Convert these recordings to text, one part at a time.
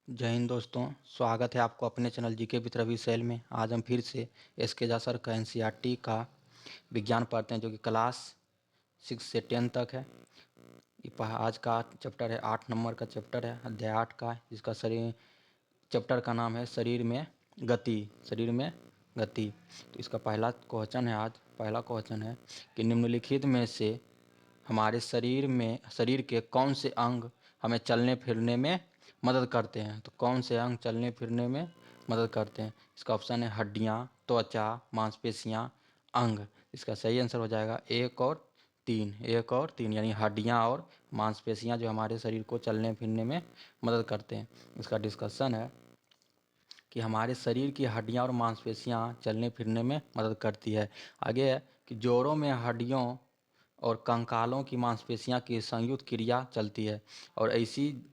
जय हिंद दोस्तों। स्वागत है आपको अपने चैनल जीके विद रवि सेल में। आज हम फिर से एसके जासर का एनसीईआरटी का विज्ञान पढ़ते हैं, जो कि क्लास 6 से 10 तक है। आज का चैप्टर है 8 नंबर का चैप्टर है, अध्याय 8 का, जिसका शरीर चैप्टर का नाम है शरीर में गति। शरीर में गति। तो इसका पहला क्वेश्चन है, आज पहला क्वेश्चन है कि निम्नलिखित में से हमारे शरीर के कौन से अंग हमें चलने फिरने में मदद करते हैं। तो कौन से अंग चलने फिरने में मदद करते हैं? इसका ऑप्शन है हड्डियाँ, त्वचा, मांसपेशियाँ, अंग। इसका सही आंसर हो जाएगा एक और तीन, यानी हड्डियाँ और मांसपेशियाँ जो हमारे शरीर को चलने फिरने में मदद करते हैं। इसका डिस्कशन है कि हमारे शरीर की हड्डियाँ और मांसपेशियाँ चलने फिरने में मदद करती है। आगे है कि जोड़ों में हड्डियों और कंकालों की मांसपेशियां की संयुक्त क्रिया चलती है और ऐसी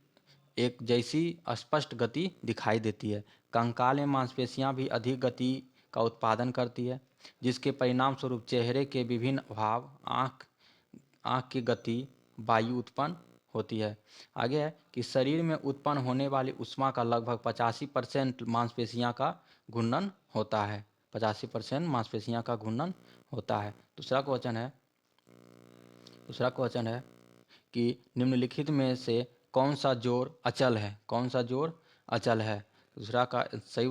एक जैसी स्पष्ट गति दिखाई देती है। कंकाल में मांसपेशियां भी अधिक गति का उत्पादन करती है, जिसके परिणाम स्वरूप चेहरे के विभिन्न भाव, आँख की गति, वायु उत्पन्न होती है। आगे है कि शरीर में उत्पन्न होने वाली ऊष्मा का लगभग 85% मांसपेशियां का घूर्णन होता है। 85% मांसपेशियां का घूर्णन होता है। दूसरा क्वेश्चन है कि निम्नलिखित में से कौन सा जोड़ अचल है? कौन सा जोड़ अचल है? दूसरा का सही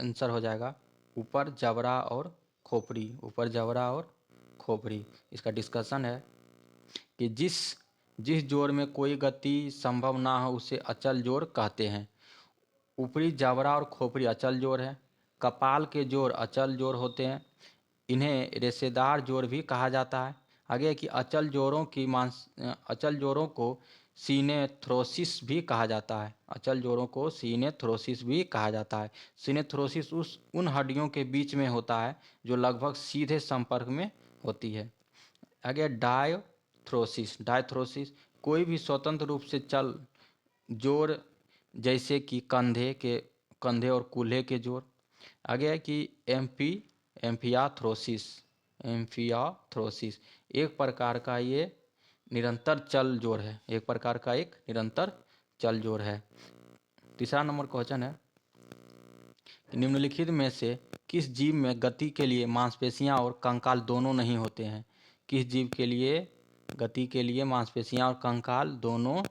आंसर हो जाएगा ऊपर जबड़ा और खोपड़ी। ऊपर जबड़ा और खोपड़ी। इसका डिस्कशन है कि जिस जिस जोड़ में कोई गति संभव ना हो उसे अचल जोड़ कहते हैं। ऊपरी जबड़ा और खोपड़ी अचल जोड़ है। कपाल के जोड़ अचल जोड़ होते हैं। इन्हें रेशेदार जोड़ भी कहा जाता है। आगे है कि अचल जोड़ों को सीनेथ्रोसिस भी कहा जाता है। अचल जोड़ों को सीनेथ्रोसिस भी कहा जाता है। सीनेथ्रोसिस उन हड्डियों के बीच में होता है जो लगभग सीधे संपर्क में होती है। आगे डायथ्रोसिस कोई भी स्वतंत्र रूप से चल जोड़, जैसे कि कंधे और कूल्हे के जोड़। आगे है कि एम्फियाथ्रोसिस एम्फियाथ्रोसिस एक प्रकार का ये निरंतर चल जोड़ है। एक प्रकार का एक निरंतर चल जोड़ है। तीसरा नंबर क्वेश्चन है कि निम्नलिखित में से किस जीव में गति के लिए मांसपेशियां और कंकाल दोनों नहीं होते हैं? किस जीव के लिए गति के लिए मांसपेशियां और कंकाल दोनों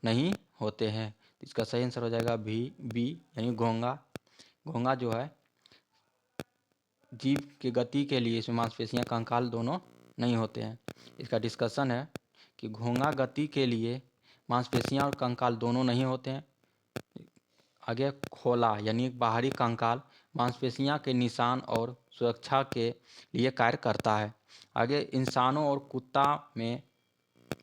नहीं होते हैं? इसका सही आंसर हो जाएगा बी, यानी घोंगा। घोंगा जो है जीव की गति के लिए इसमें मांसपेशियां कंकाल दोनों नहीं होते हैं। इसका डिस्कशन है कि घोंगा गति के लिए मांसपेशियां और कंकाल दोनों नहीं होते हैं। आगे खोला, यानी बाहरी कंकाल मांसपेशियां के निशान और सुरक्षा के लिए कार्य करता है। आगे इंसानों और कुत्ता में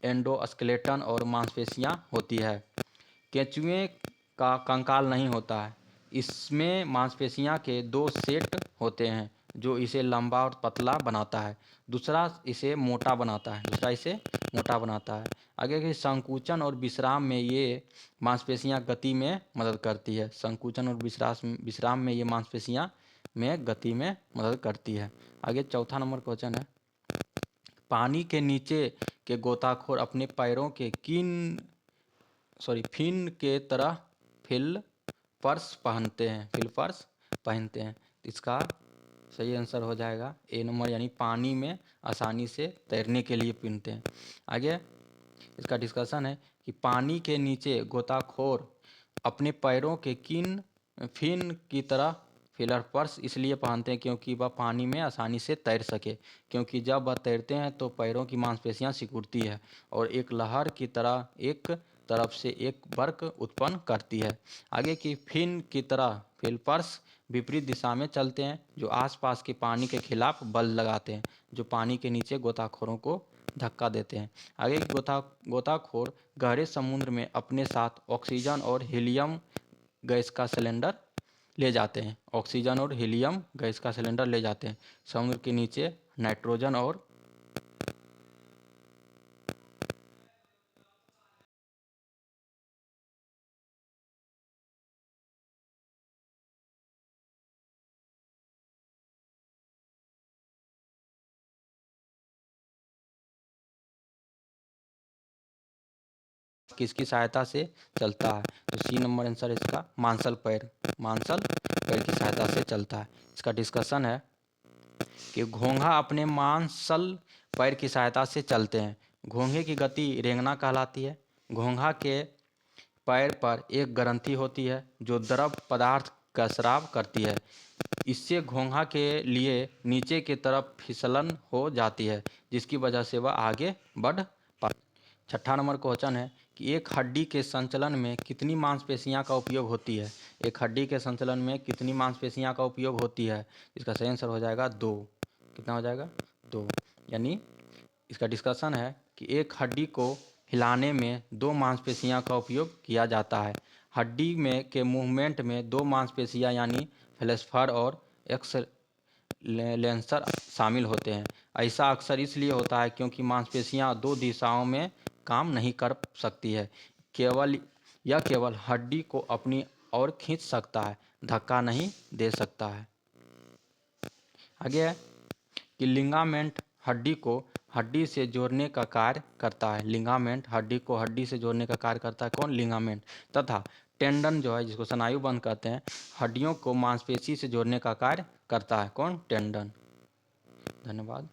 एंडोस्केलेटन और मांसपेशियां होती है। केंचुए का कंकाल नहीं होता है। इसमें मांसपेशियां के दो सेट होते हैं, जो इसे लंबा और पतला बनाता है। दूसरा इसे मोटा बनाता है। आगे के संकुचन और विश्राम में ये मांसपेशियां गति में मदद करती है। संकुचन और विश्राम में ये मांसपेशियां में गति में मदद करती है। आगे चौथा नंबर क्वेश्चन है, पानी के नीचे के गोताखोर अपने पैरों के फिन के तरह फिलपर्स पहनते हैं। इसका सही आंसर हो जाएगा ए नंबर, यानी पानी में आसानी से तैरने के लिए पहनते हैं। आगे इसका डिस्कशन है कि पानी के नीचे गोताखोर अपने पैरों के फिन की तरह फिलपर्स इसलिए पहनते हैं क्योंकि वह पानी में आसानी से तैर सके। क्योंकि जब वह तैरते हैं तो पैरों की मांसपेशियां सिकुड़ती है और एक लहर की तरह एक तरफ से एक बर्क उत्पन्न करती है। आगे की फिन की तरह फिलपर्स विपरीत दिशा में चलते हैं, जो आसपास के पानी के खिलाफ बल लगाते हैं, जो पानी के नीचे गोताखोरों को धक्का देते हैं। आगे गोताखोर गहरे समुद्र में अपने साथ ऑक्सीजन और हीलियम गैस का सिलेंडर ले जाते हैं। समुद्र के नीचे नाइट्रोजन और किसकी सहायता से चलता है? तो सी नंबर आंसर इसका मांसल पैर की सहायता से चलता है। इसका डिस्कशन है कि घोंघा अपने मांसल पैर की सहायता से चलते हैं। घोंघे की गति रेंगना कहलाती है। घोंघा के पैर पर एक ग्रंथि होती है जो द्रव पदार्थ का स्राव करती है। इससे घोंघा के लिए नीचे की तरफ फिसलन हो जाती है, जिसकी वजह से वह आगे बढ़ पाता है। छठा नंबर क्वेश्चन है कि एक हड्डी के संचलन में कितनी मांसपेशियां का उपयोग होती है? एक हड्डी के संचलन में कितनी मांसपेशियां का उपयोग होती है? इसका सही आंसर हो जाएगा 2। कितना हो जाएगा? 2। यानी इसका डिस्कशन है कि एक हड्डी को हिलाने में 2 मांसपेशियां का उपयोग किया जाता है। हड्डी में के मूवमेंट में 2 मांसपेशियां यानी फ्लेक्सर और एक्सटेंसर शामिल होते हैं। ऐसा अक्सर इसलिए होता है क्योंकि मांसपेशियां 2 दिशाओं में काम नहीं कर सकती है। केवल हड्डी को अपनी ओर खींच सकता है, धक्का नहीं दे सकता है। आगे है कि लिगामेंट हड्डी को हड्डी से जोड़ने का कार्य करता है। लिगामेंट हड्डी को हड्डी से जोड़ने का कार्य करता है कौन? लिगामेंट। तथा टेंडन जो है, जिसको स्नायुबंध कहते हैं, हड्डियों को मांसपेशी से जोड़ने का कार्य करता है कौन? टेंडन। धन्यवाद।